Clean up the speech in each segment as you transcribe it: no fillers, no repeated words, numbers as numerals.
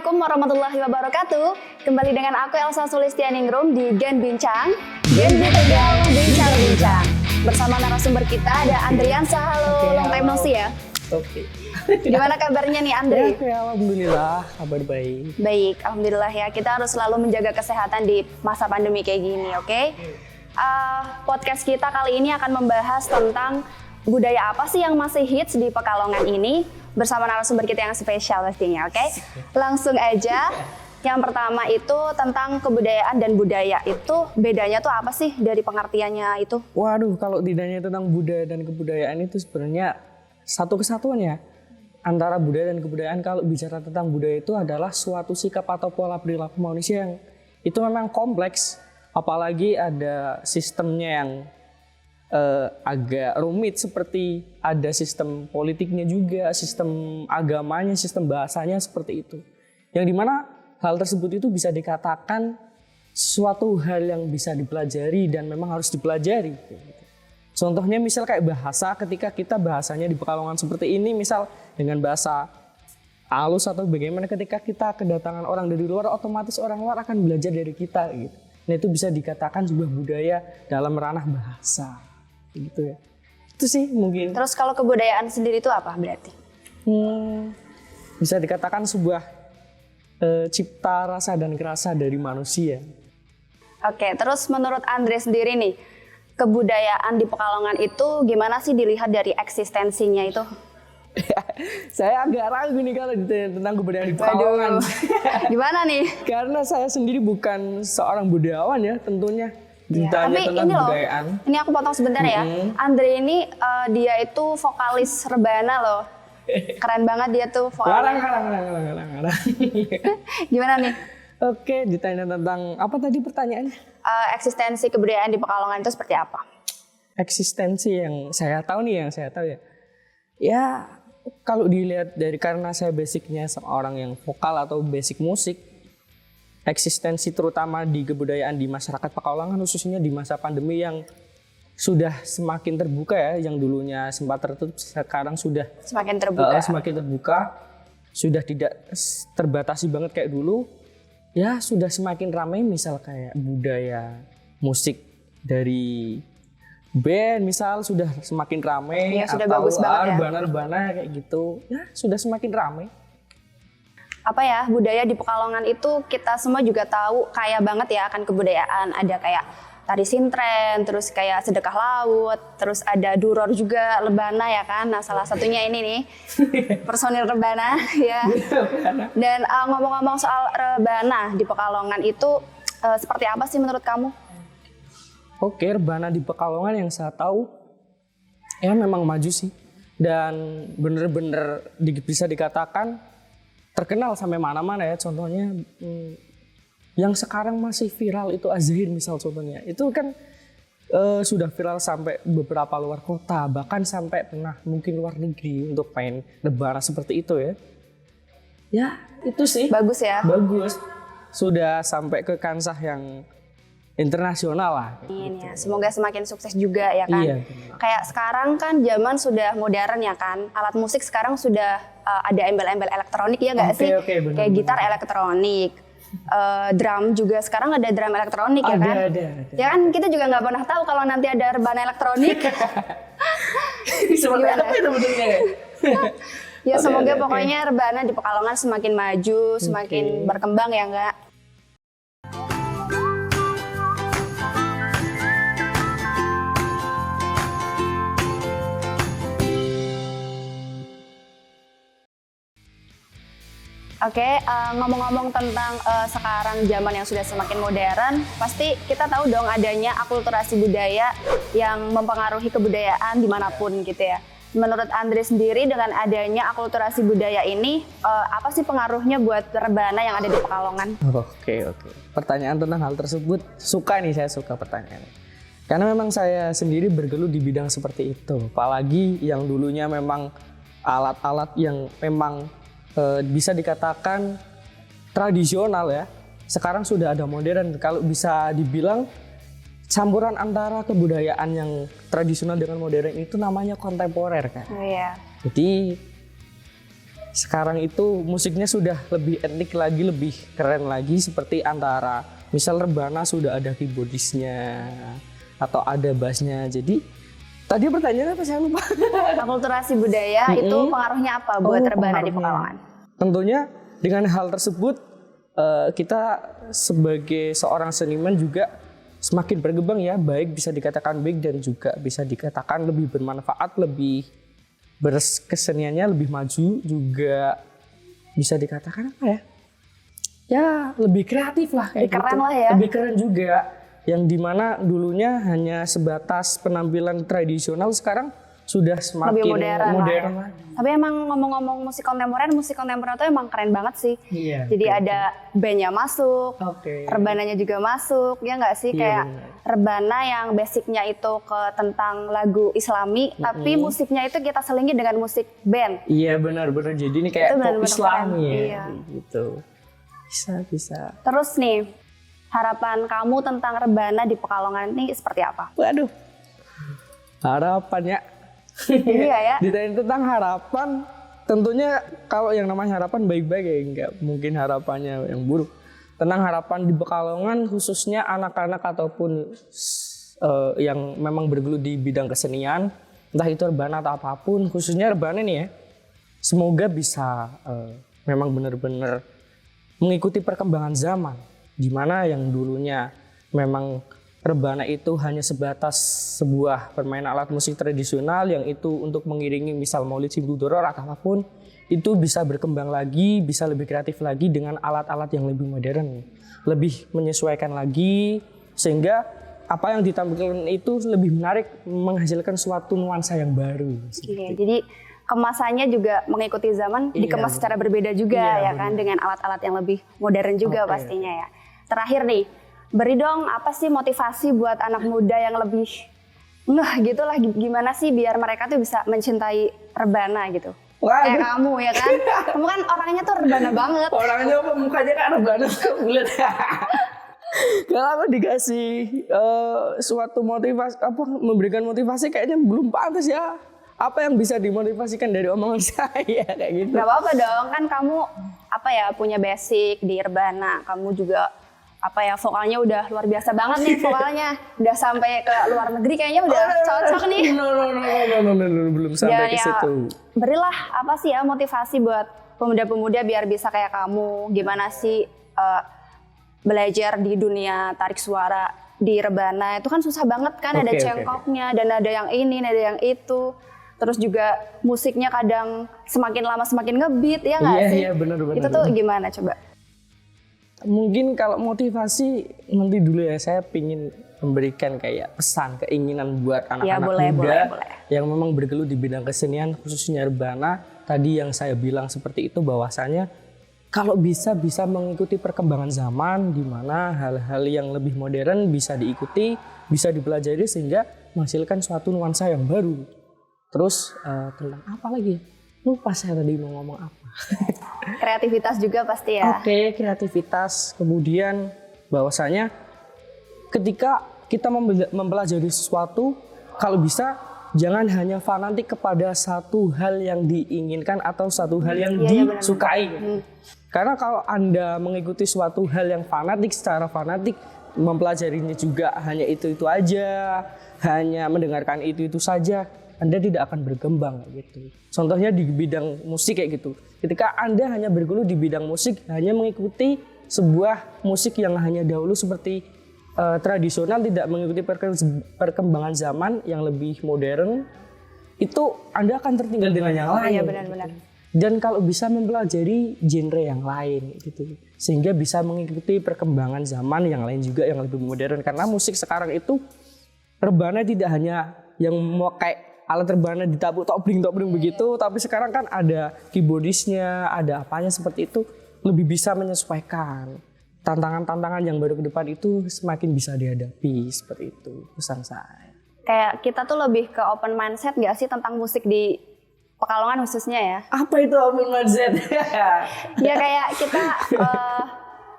Assalamualaikum warahmatullahi wabarakatuh. Kembali dengan aku Elsa Sulistianingrum di Gen Bincang. Gen Tegal Bincang-Bincang. Bersama narasumber kita ada Andriansa. Halo, long time no see ya. Oke. Gimana kabarnya nih Andre? Ya, alhamdulillah, kabar baik. Baik, alhamdulillah ya. Kita harus selalu menjaga kesehatan di masa pandemi kayak gini, oke? Podcast kita kali ini akan membahas tentang budaya apa sih yang masih hits di Pekalongan ini bersama narasumber kita yang spesial pastinya, oke? Langsung aja. Yang pertama itu tentang kebudayaan dan budaya. Itu bedanya tuh apa sih dari pengertiannya itu? Waduh, kalau ditanya tentang budaya dan kebudayaan itu sebenarnya satu kesatuan ya. Antara budaya dan kebudayaan, kalau bicara tentang budaya itu adalah suatu sikap atau pola perilaku manusia yang itu memang kompleks. Apalagi ada sistemnya yang agak rumit, seperti ada sistem politiknya juga, sistem agamanya, sistem bahasanya seperti itu. Yang dimana hal tersebut itu bisa dikatakan suatu hal yang bisa dipelajari dan memang harus dipelajari. Contohnya misal kayak bahasa, ketika kita bahasanya di Pekalongan seperti ini, misal dengan bahasa halus atau bagaimana, ketika kita kedatangan orang dari luar, otomatis orang luar akan belajar dari kita gitu. Nah itu bisa dikatakan sebuah budaya dalam ranah bahasa. Gitu ya. Itu sih mungkin. Terus kalau kebudayaan sendiri itu apa berarti? Bisa dikatakan sebuah cipta rasa dan kerasa dari manusia. Oke, terus menurut Andre sendiri nih, kebudayaan di Pekalongan itu gimana sih dilihat dari eksistensinya itu? Saya agak ragu nih kalau ditanya tentang kebudayaan di Pekalongan. Gimana nih? Karena saya sendiri bukan seorang budayawan ya tentunya. Ya, tapi ini loh, ini aku potong sebentar ya. Andre ini dia itu vokalis Rebana loh. Keren banget dia tuh vokalis. Larang. Gimana nih? Oke, ditanya tentang apa tadi pertanyaannya? Eksistensi kebudayaan di Pekalongan itu seperti apa? Eksistensi yang saya tahu ya. Ya, kalau dilihat dari, karena saya basicnya seorang yang vokal atau basic musik, eksistensi terutama di kebudayaan di masyarakat Pekalongan khususnya di masa pandemi yang sudah semakin terbuka ya, yang dulunya sempat tertutup sekarang sudah semakin terbuka. Sudah tidak terbatasi banget kayak dulu. Ya sudah semakin ramai, misal kayak budaya musik dari band misal sudah semakin ramai, ya, sudah atau bagus banget ya. rebana kayak gitu. Ya sudah semakin ramai. Apa ya, budaya di Pekalongan itu kita semua juga tahu kaya banget ya akan kebudayaan. Ada kayak tari sintren, terus kayak sedekah laut, terus ada duror juga, lebana ya kan. Nah salah satunya ini nih, personil rebana ya. Dan ngomong-ngomong soal rebana di Pekalongan itu seperti apa sih menurut kamu? Oke, rebana di Pekalongan yang saya tahu ya memang maju sih. Dan bener-bener bisa dikatakan terkenal sampai mana-mana ya. Contohnya yang sekarang masih viral itu Azahir misal contohnya. Itu kan sudah viral sampai beberapa luar kota, bahkan sampai pernah mungkin luar negeri untuk main rebana seperti itu ya. Ya itu sih. Bagus ya? Bagus. Sudah sampai ke kancah yang internasional lah. Ya, semoga semakin sukses juga ya kan. Iya. Kayak sekarang kan zaman sudah modern ya kan. Alat musik sekarang sudah ada embel-embel elektronik ya nggak sih? Bener, kayak gitar elektronik. Drum juga sekarang ada drum elektronik ya kan? Ada. Ya kan kita juga nggak pernah tahu kalau nanti ada rebana elektronik. Seperti apa itu bentuknya? Ya semoga pokoknya rebana di Pekalongan semakin maju, semakin berkembang ya nggak? Oke, ngomong-ngomong tentang sekarang zaman yang sudah semakin modern, pasti kita tahu dong adanya akulturasi budaya yang mempengaruhi kebudayaan dimanapun gitu ya. Menurut Andre sendiri dengan adanya akulturasi budaya ini, apa sih pengaruhnya buat rebana yang ada di Pekalongan? Oke. Pertanyaan tentang hal tersebut, saya suka pertanyaannya. Karena memang saya sendiri bergelut di bidang seperti itu. Apalagi yang dulunya memang alat-alat yang memang bisa dikatakan tradisional ya. Sekarang sudah ada modern. Kalau bisa dibilang campuran antara kebudayaan yang tradisional dengan modern itu namanya kontemporer kan. Oh iya. Jadi sekarang itu musiknya sudah lebih etnik lagi, lebih keren lagi, seperti antara misal rebana sudah ada keyboardisnya atau ada bassnya. Jadi tadi pertanyaannya apa, saya lupa. Akulturasi budaya itu pengaruhnya apa buat rebana di Pekalongan? Tentunya dengan hal tersebut kita sebagai seorang seniman juga semakin berkembang ya, baik bisa dikatakan baik dan juga bisa dikatakan lebih bermanfaat, lebih berkeseniannya lebih maju, juga bisa dikatakan apa ya? Ya lebih kreatif lah, kayak Lebih keren gitu. lah ya. Lebih keren juga. Yang dimana dulunya hanya sebatas penampilan tradisional, sekarang sudah semakin Lebih modern lah ya. lah. Tapi emang ngomong-ngomong musik kontemporer itu emang keren banget sih. Iya. Jadi ada bandnya masuk, Oke. rebananya juga masuk, ya nggak sih? Iya, Kayak benar. rebana yang basicnya itu ke tentang lagu Islami, tapi musiknya itu kita selingi dengan musik band. Iya benar-benar, jadi ini Itu kayak pop benar-benar Islami keren. ya, Iya. gitu. Bisa. Terus nih, harapan kamu tentang rebana di Pekalongan ini seperti apa? Waduh, harapannya. Iya ya. Ditanya tentang harapan, tentunya kalau yang namanya harapan baik-baik ya, enggak mungkin harapannya yang buruk. Tentang harapan di Pekalongan, khususnya anak-anak ataupun yang memang bergelut di bidang kesenian, entah itu rebana atau apapun, khususnya rebana nih ya, semoga bisa memang benar-benar mengikuti perkembangan zaman, di mana yang dulunya memang rebana itu hanya sebatas sebuah permainan alat musik tradisional yang itu untuk mengiringi misal Maulid Sibudoror atau apapun, itu bisa berkembang lagi, bisa lebih kreatif lagi dengan alat-alat yang lebih modern, lebih menyesuaikan lagi, sehingga apa yang ditampilkan itu lebih menarik, menghasilkan suatu nuansa yang baru. Oke, jadi kemasannya juga mengikuti zaman, Iya, dikemas secara berbeda juga Iya, ya kan, dengan alat-alat yang lebih modern juga Oke. pastinya ya. Terakhir nih, beri dong apa sih motivasi buat anak muda yang lebih gitu lah, gimana sih biar mereka tuh bisa mencintai rebana gitu. Waduh. Kayak kamu ya kan, kamu kan orangnya tuh rebana banget. Orangnya apa, mukanya kan rebana bulat. Kalau aku dikasih suatu motivasi, apa memberikan motivasi, kayaknya belum pantas ya. Apa yang bisa dimotivasikan dari omongan saya kayak gitu. Gak apa-apa dong, kan kamu punya basic di rebana, kamu juga vokalnya udah luar biasa banget nih vokalnya, udah sampai ke luar negeri kayaknya udah cocok nih. No, belum sampai Dan ke situ. Berilah motivasi buat pemuda-pemuda biar bisa kayak kamu, gimana sih belajar di dunia tarik suara di rebana, itu kan susah banget kan, ada Oke. cengkoknya dan ada yang ini, ada yang itu. Terus juga musiknya kadang semakin lama semakin ngebeat, ya nggak sih? Iya, benar. Itu tuh gimana coba? Mungkin kalau motivasi nanti dulu ya, saya pingin memberikan kayak pesan, keinginan buat anak-anak muda yang memang bergelut di bidang kesenian, khususnya rebana. Tadi yang saya bilang seperti itu, bahwasanya kalau bisa mengikuti perkembangan zaman, di mana hal-hal yang lebih modern bisa diikuti, bisa dipelajari sehingga menghasilkan suatu nuansa yang baru. Terus tentang apa lagi? Lupa saya tadi mau ngomong apa. Kreativitas juga pasti ya. Oke, kreativitas. Kemudian bahwasanya ketika kita mempelajari sesuatu, kalau bisa jangan hanya fanatik kepada satu hal yang diinginkan atau satu hal yang disukai. Karena kalau Anda mengikuti suatu hal yang fanatik, secara fanatik, mempelajarinya juga hanya itu-itu aja, hanya mendengarkan itu-itu saja, Anda tidak akan berkembang gitu. Contohnya di bidang musik kayak gitu. Ketika Anda hanya bergelut di bidang musik, hanya mengikuti sebuah musik yang hanya dahulu seperti tradisional, tidak mengikuti perkembangan zaman yang lebih modern, itu Anda akan tertinggal dengan yang lain. Iya, benar-benar. Dan kalau bisa mempelajari genre yang lain gitu, sehingga bisa mengikuti perkembangan zaman yang lain juga yang lebih modern. Karena musik sekarang itu rebana tidak hanya yang mau kayak alat rebana ditabuk topling begitu, tapi sekarang kan ada keyboardisnya, ada apanya seperti itu, lebih bisa menyesuaikan. Tantangan-tantangan yang baru ke depan itu semakin bisa dihadapi, seperti itu pesan saya. Kayak kita tuh lebih ke open mindset nggak sih tentang musik di Pekalongan khususnya ya? Apa itu open mindset? Ya kayak kita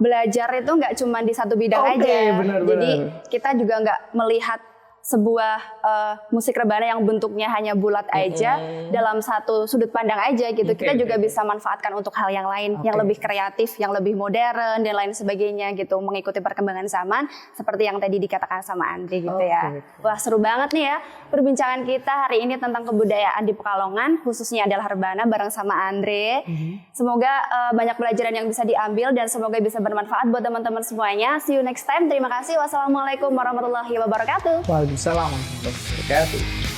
belajar itu nggak cuma di satu bidang aja. Benar. Jadi kita juga nggak melihat sebuah musik rebana yang bentuknya hanya bulat aja dalam satu sudut pandang aja gitu. Kita juga bisa manfaatkan untuk hal yang lain yang lebih kreatif, yang lebih modern dan lain sebagainya gitu, mengikuti perkembangan zaman seperti yang tadi dikatakan sama Andre gitu ya. Wah, seru banget nih ya perbincangan kita hari ini tentang kebudayaan di Pekalongan, khususnya adalah rebana bareng sama Andre. Semoga banyak pelajaran yang bisa diambil dan semoga bisa bermanfaat buat teman-teman semuanya. See you next time. Terima kasih. Wassalamualaikum warahmatullahi wabarakatuh. Waalaikumsalam warahmatullahi wabarakatuh.